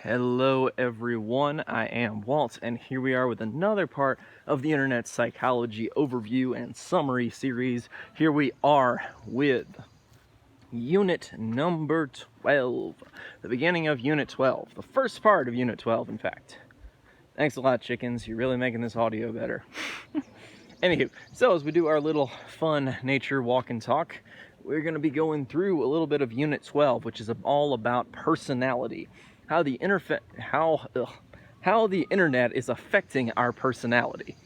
Hello everyone, I am Walt, and here we are with another part of the Internet Psychology Overview and Summary series. Here we are with Unit number 12, the beginning of Unit 12, the first part of Unit 12, in fact. Thanks a lot, chickens, you're really making this audio better. Anywho, so as we do our little fun nature walk and talk, we're going to be going through a little bit of Unit 12, which is all about personality. How the internet is affecting our personality.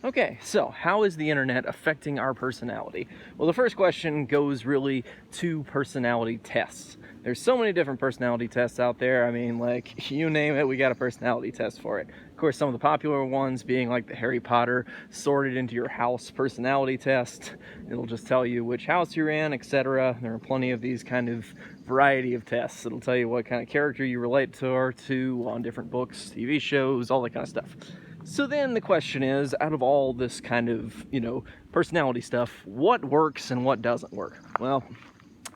Okay, so how is the internet affecting our personality? Well, the first question goes really to personality tests. There's so many different personality tests out there. I mean, like, you name it, we got a personality test for it. Of course, some of the popular ones being like the Harry Potter sorted into your house personality test. It'll just tell you which house you're in, etc. There are plenty of these kind of variety of tests. It'll tell you what kind of character you relate to on different books, TV shows, all that kind of stuff. So then the question is, out of all this kind of, personality stuff, what works and what doesn't work? Well,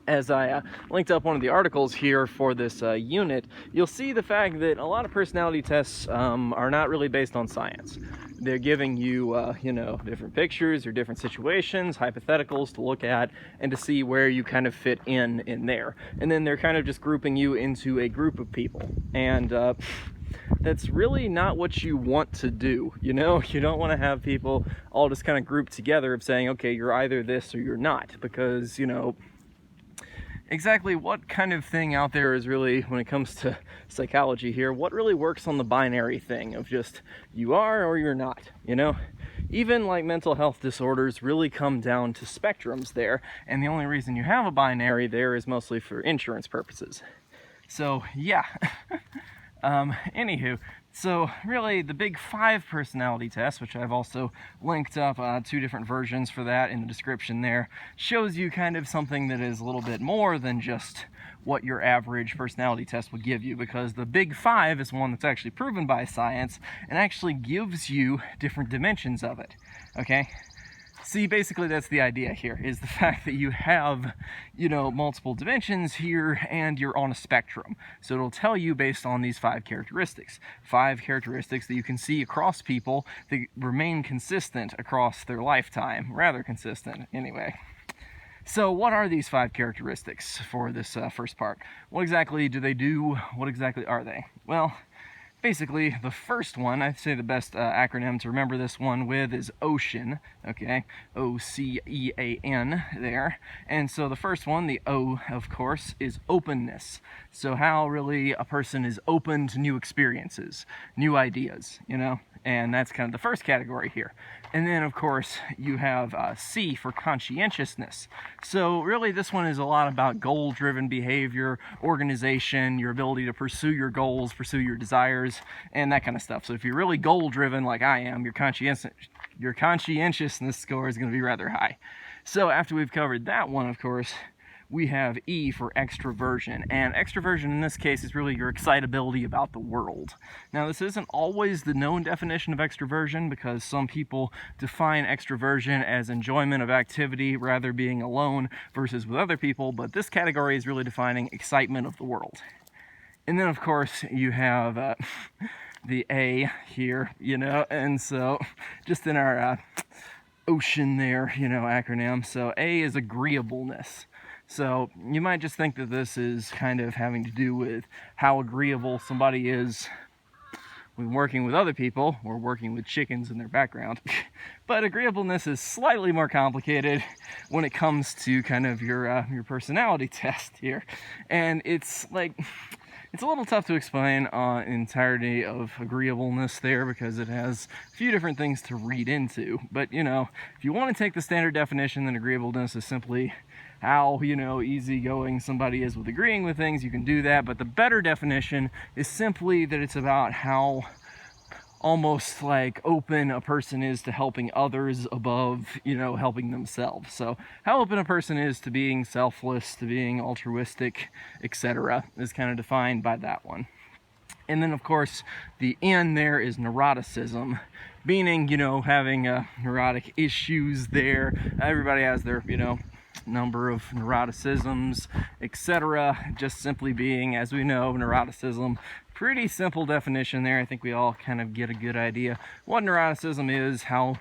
as I linked up one of the articles here for this unit, you'll see the fact that a lot of personality tests are not really based on science. They're giving you, different pictures or different situations, hypotheticals to look at and to see where you kind of fit in there. And then they're kind of just grouping you into a group of people. And that's really not what you want to do, You don't want to have people all just kind of grouped together of saying, okay, you're either this or you're not, because, exactly what kind of thing out there is really, when it comes to psychology here, what really works on the binary thing of just you are or you're not, Even like mental health disorders really come down to spectrums there, and the only reason you have a binary there is mostly for insurance purposes. So, yeah. Anywho, so really the big 5 personality test, which I've also linked up 2 different versions for that in the description there, shows you kind of something that is a little bit more than just what your average personality test would give you, because the big 5 is one that's actually proven by science and actually gives you different dimensions of it, okay? See, basically that's the idea here, is the fact that you have, multiple dimensions here and you're on a spectrum. So it'll tell you based on these 5 characteristics. 5 characteristics that you can see across people that remain consistent across their lifetime. Rather consistent, anyway. So what are these 5 characteristics for this first part? What exactly do they do? What exactly are they? Well, basically, the first one, I'd say the best acronym to remember this one with is OCEAN, okay? O-C-E-A-N there. And so the first one, the O, of course, is openness. So how really a person is open to new experiences, new ideas, And that's kind of the first category here. And then, of course, you have C for conscientiousness. So really, this one is a lot about goal-driven behavior, organization, your ability to pursue your goals, pursue your desires, and that kind of stuff. So if you're really goal-driven like I am, your conscientiousness score is going to be rather high. So after we've covered that one, of course, we have E for extroversion, and extroversion in this case is really your excitability about the world. Now, this isn't always the known definition of extroversion, because some people define extroversion as enjoyment of activity rather being alone versus with other people, but this category is really defining excitement of the world. And then, of course, you have the A here, and so just in our OCEAN there, acronym, so A is agreeableness. So you might just think that this is kind of having to do with how agreeable somebody is when working with other people or working with chickens in their background. But agreeableness is slightly more complicated when it comes to kind of your personality test here. And it's a little tough to explain entirety of agreeableness there, because it has a few different things to read into. But, if you want to take the standard definition, then agreeableness is simply how, easygoing somebody is with agreeing with things. You can do that, but the better definition is simply that it's about how almost like open a person is to helping others above, helping themselves. So how open a person is to being selfless, to being altruistic, etc. is kind of defined by that one. And then, of course, the N there is neuroticism, meaning, having neurotic issues there. Everybody has their, number of neuroticisms, etc. Just simply being, as we know, neuroticism. Pretty simple definition there. I think we all kind of get a good idea what neuroticism is, how,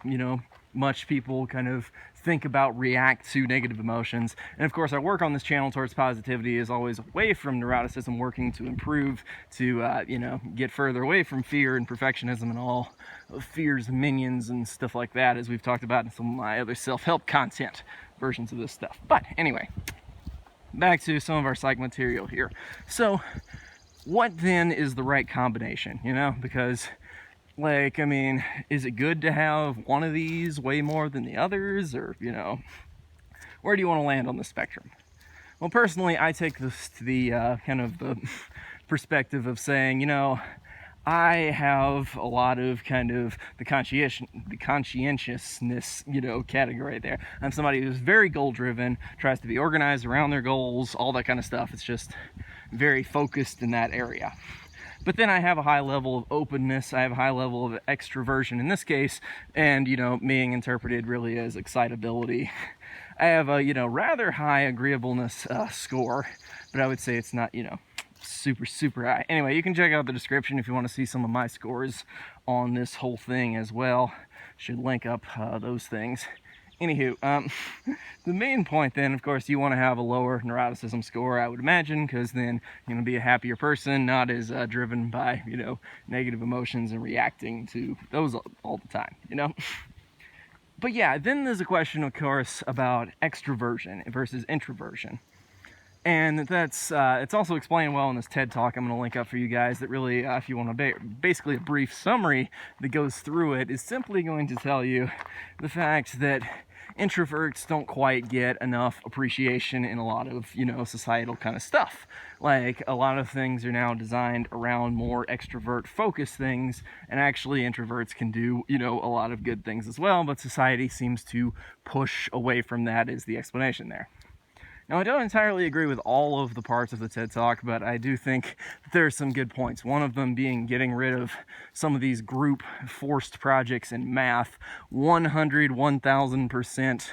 much people kind of think about, react to negative emotions. And of course, our work on this channel towards positivity is always away from neuroticism, working to improve, to, get further away from fear and perfectionism and all of fear's minions and stuff like that, as we've talked about in some of my other self-help content versions of this stuff. But anyway, back to some of our psych material here. So what then is the right combination, because is it good to have one of these way more than the others, or, where do you want to land on the spectrum? Well, personally, I take this to the kind of the perspective of saying, I have a lot of kind of the conscientiousness, category there. I'm somebody who's very goal-driven, tries to be organized around their goals, all that kind of stuff. It's just very focused in that area. But then I have a high level of openness, I have a high level of extroversion in this case, and, being interpreted really as excitability. I have a, rather high agreeableness score, but I would say it's not, super, super high. Anyway, you can check out the description if you want to see some of my scores on this whole thing as well. Should link up those things. Anywho, the main point then, of course, you want to have a lower neuroticism score, I would imagine, because then you're going to be a happier person, not as driven by, negative emotions and reacting to those all the time, But yeah, then there's a question, of course, about extroversion versus introversion. And that's it's also explained well in this TED Talk I'm going to link up for you guys, that really, if you want basically a brief summary that goes through it, is simply going to tell you the fact that introverts don't quite get enough appreciation in a lot of, societal kind of stuff. Like, a lot of things are now designed around more extrovert-focused things, and actually introverts can do, a lot of good things as well, but society seems to push away from that, is the explanation there. Now, I don't entirely agree with all of the parts of the TED Talk, but I do think that there are some good points. One of them being getting rid of some of these group forced projects in math. 1000%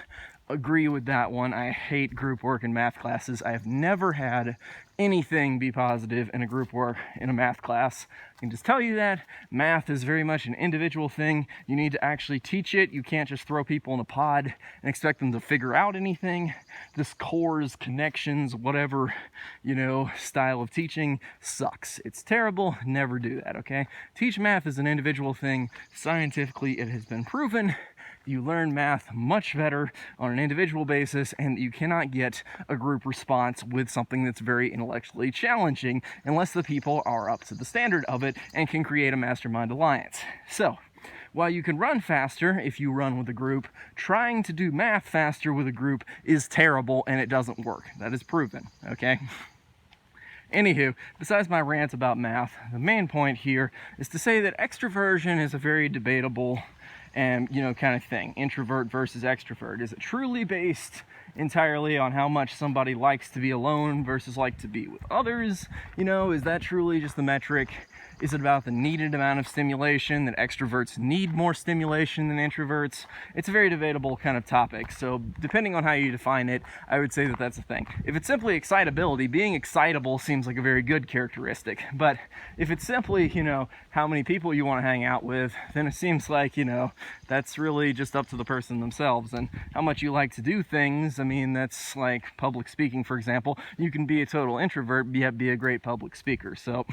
agree with that one. I hate group work in math classes. I have never had anything be positive in a group work in a math class. I can just tell you that math is very much an individual thing. You need to actually teach it. You can't just throw people in a pod and expect them to figure out anything. This cores, connections, whatever, style of teaching sucks. It's terrible. Never do that, okay? Teach math as an individual thing. Scientifically, it has been proven. You learn math much better on an individual basis, and you cannot get a group response with something that's very intellectually challenging unless the people are up to the standard of it and can create a mastermind alliance. So, while you can run faster if you run with a group, trying to do math faster with a group is terrible and it doesn't work. That is proven, okay? Anywho, besides my rant about math, the main point here is to say that extroversion is a very debatable and, kind of thing. Introvert versus extrovert. Is it truly based entirely on how much somebody likes to be alone versus like to be with others? Is that truly just the metric? Is it about the needed amount of stimulation, that extroverts need more stimulation than introverts? It's a very debatable kind of topic, so depending on how you define it, I would say that that's a thing. If it's simply excitability, being excitable seems like a very good characteristic, but if it's simply, how many people you want to hang out with, then it seems like, that's really just up to the person themselves, and how much you like to do things. That's like public speaking, for example. You can be a total introvert, yet be a great public speaker, so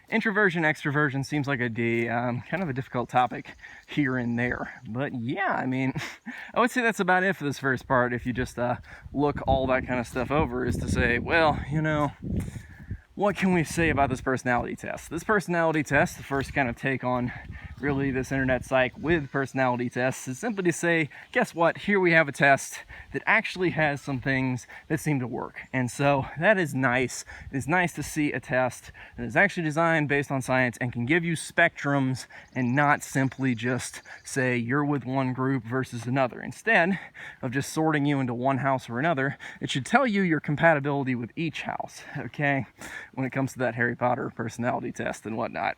introversion, extroversion seems like a kind of a difficult topic here and there. But yeah, I would say that's about it for this first part. If you just look all that kind of stuff over, is to say, well, what can we say about this personality test? This personality test, the first kind of take on really this internet psych with personality tests, is simply to say, guess what? Here we have a test that actually has some things that seem to work. And so that is nice. It is nice to see a test that is actually designed based on science and can give you spectrums and not simply just say you're with one group versus another. Instead of just sorting you into one house or another, it should tell you your compatibility with each house, okay? When it comes to that Harry Potter personality test and whatnot.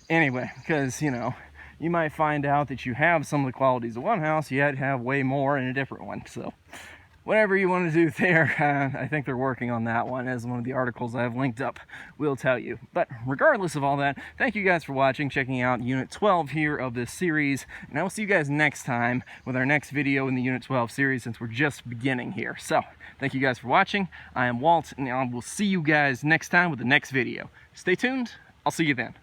Anyway, because, you might find out that you have some of the qualities of one house, yet have way more in a different one. So, whatever you want to do there, I think they're working on that one, as one of the articles I have linked up will tell you. But regardless of all that, thank you guys for watching, checking out Unit 12 here of this series, and I will see you guys next time with our next video in the Unit 12 series, since we're just beginning here. So, thank you guys for watching. I am Walt, and I will see you guys next time with the next video. Stay tuned. I'll see you then.